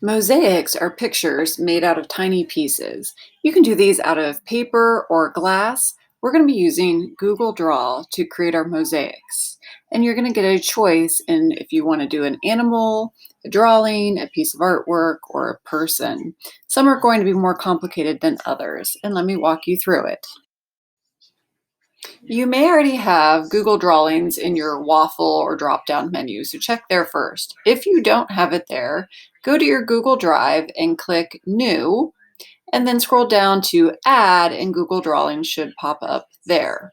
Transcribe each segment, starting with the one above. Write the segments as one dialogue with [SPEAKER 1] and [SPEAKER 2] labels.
[SPEAKER 1] Mosaics are pictures made out of tiny pieces. You can do these out of paper or glass. We're going to be using Google Draw to create our mosaics. And you're going to get a choice in if you want to do an animal, a drawing, a piece of artwork, or a person. Some are going to be more complicated than others, and let me walk you through it. You may already have Google Drawings in your waffle or drop-down menu, so check there first. If you don't have it there, go to your Google Drive and click New, and then scroll down to Add, and Google Drawings should pop up there.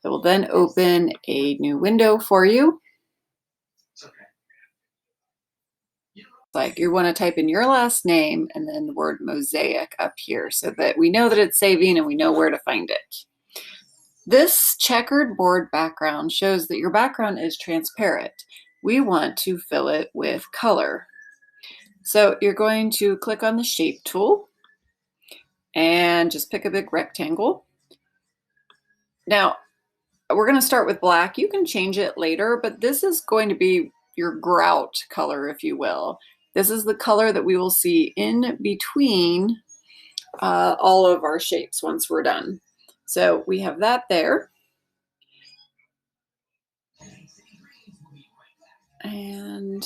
[SPEAKER 1] It will then open a new window for you. Like you want to type in your last name and then the word mosaic up here so that we know that it's saving and we know where to find it. This checkered board background shows that your background is transparent. We want to fill it with color. So you're going to click on the shape tool and just pick a big rectangle. Now, we're going to start with black. You can change it later, but this is going to be your grout color, if you will. This is the color that we will see in between all of our shapes once we're done. So we have that there. And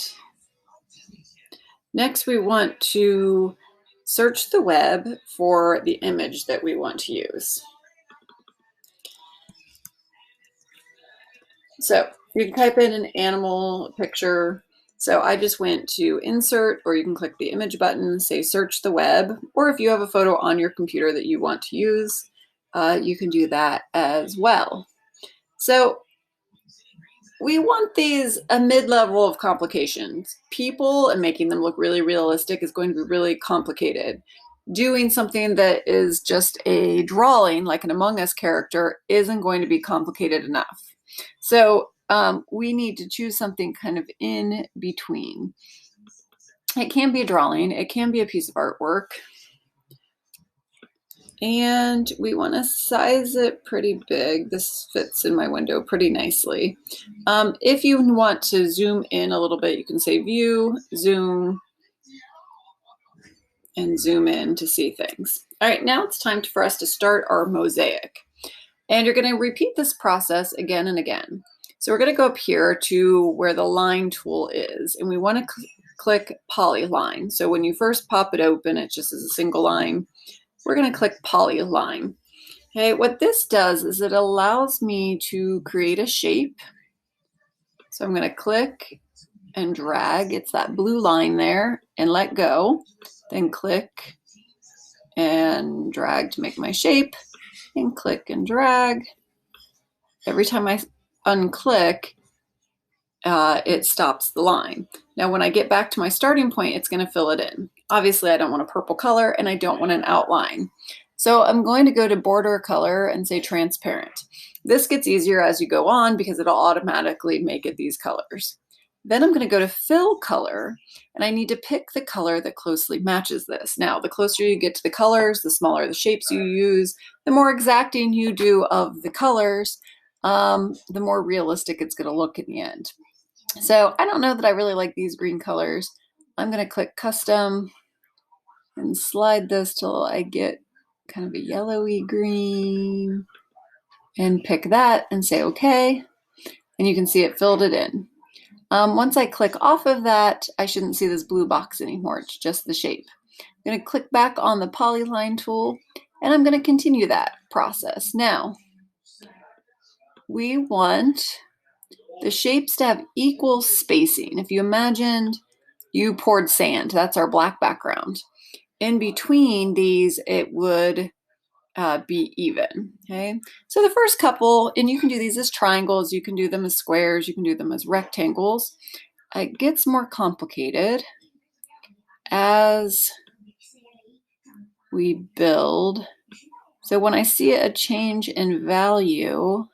[SPEAKER 1] next we want to search the web for the image that we want to use. So you can type in an animal picture. So I just went to insert, or you can click the image button, say search the web, or if you have a photo on your computer that you want to use, you can do that as well. So we want these a mid-level of complications. People and making them look really realistic is going to be really complicated. Doing something that is just a drawing, like an Among Us character, isn't going to be complicated enough. So we need to choose something kind of in between. It can be a drawing, it can be a piece of artwork, and we want to size it pretty big. This fits in my window pretty nicely. If you want to zoom in a little bit, you can say view, zoom, and zoom in to see things. All right, now it's time for us to start our mosaic. And you're going to repeat this process again and again. So we're going to go up here to where the line tool is, and we want to click polyline. So when you first pop it open, it just is a single line. We're going to click polyline. Okay, what this does is it allows me to create a shape. So I'm going to click and drag. It's that blue line there, and let go. Then click and drag to make my shape, and click and drag. Every time I unclick, it stops the line. Now when I get back to my starting point, it's going to fill it in. Obviously I don't want a purple color and I don't want an outline. So I'm going to go to border color and say transparent. This gets easier as you go on because it'll automatically make it these colors. Then I'm going to go to fill color, and I need to pick the color that closely matches this. Now, the closer you get to the colors, the smaller the shapes you use, the more exacting you do of the colors, the more realistic it's going to look in the end. So I don't know that I really like these green colors. I'm going to click custom and slide this till I get kind of a yellowy green, and pick that and say okay. And you can see it filled it in. Once I click off of that, I shouldn't see this blue box anymore. It's just the shape. I'm going to click back on the polyline tool, and I'm going to continue that process. Now, we want the shapes to have equal spacing. If you imagined you poured sand, that's our black background. In between these, it would be even, okay? So the first couple, and you can do these as triangles, you can do them as squares, you can do them as rectangles. It gets more complicated as we build. So when I see a change in value,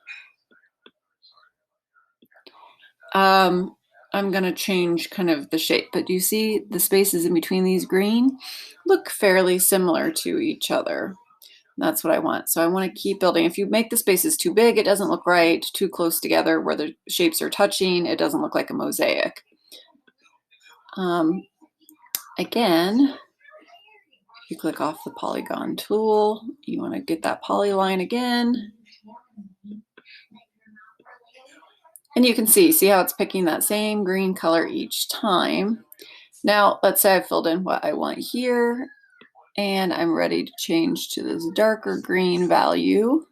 [SPEAKER 1] I'm going to change kind of the shape, but do you see the spaces in between these green look fairly similar to each other? That's what I want. So I want to keep building. If you make the spaces too big, it doesn't look right. Too close together where the shapes are touching, it doesn't look like a mosaic. Again, you click off the polygon tool. You want to get that polyline again. And you can see how it's picking that same green color each time. Now, let's say I filled in what I want here, and I'm ready to change to this darker green value.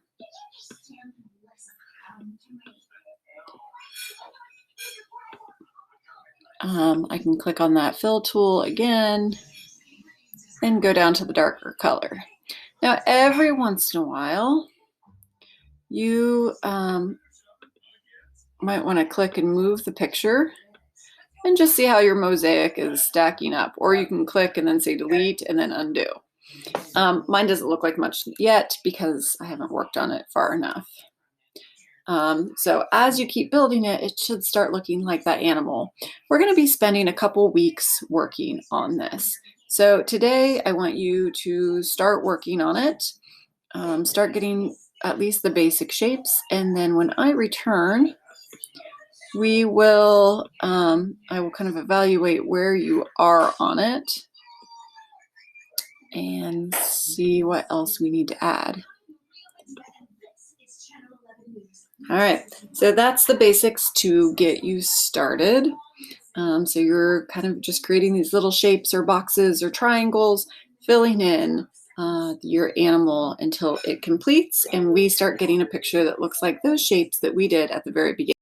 [SPEAKER 1] I can click on that fill tool again and go down to the darker color. Now, every once in a while, you might want to click and move the picture and just see how your mosaic is stacking up. Or you can click and then say delete and then undo. Mine doesn't look like much yet because I haven't worked on it far enough. So as you keep building it, it should start looking like that animal. We're going to be spending a couple weeks working on this. So today I want you to start working on it, start getting at least the basic shapes, and then when I return, we will, I will kind of evaluate where you are on it and see what else we need to add. All right, so that's the basics to get you started. So you're kind of just creating these little shapes or boxes or triangles, filling in your animal until it completes and we start getting a picture that looks like those shapes that we did at the very beginning.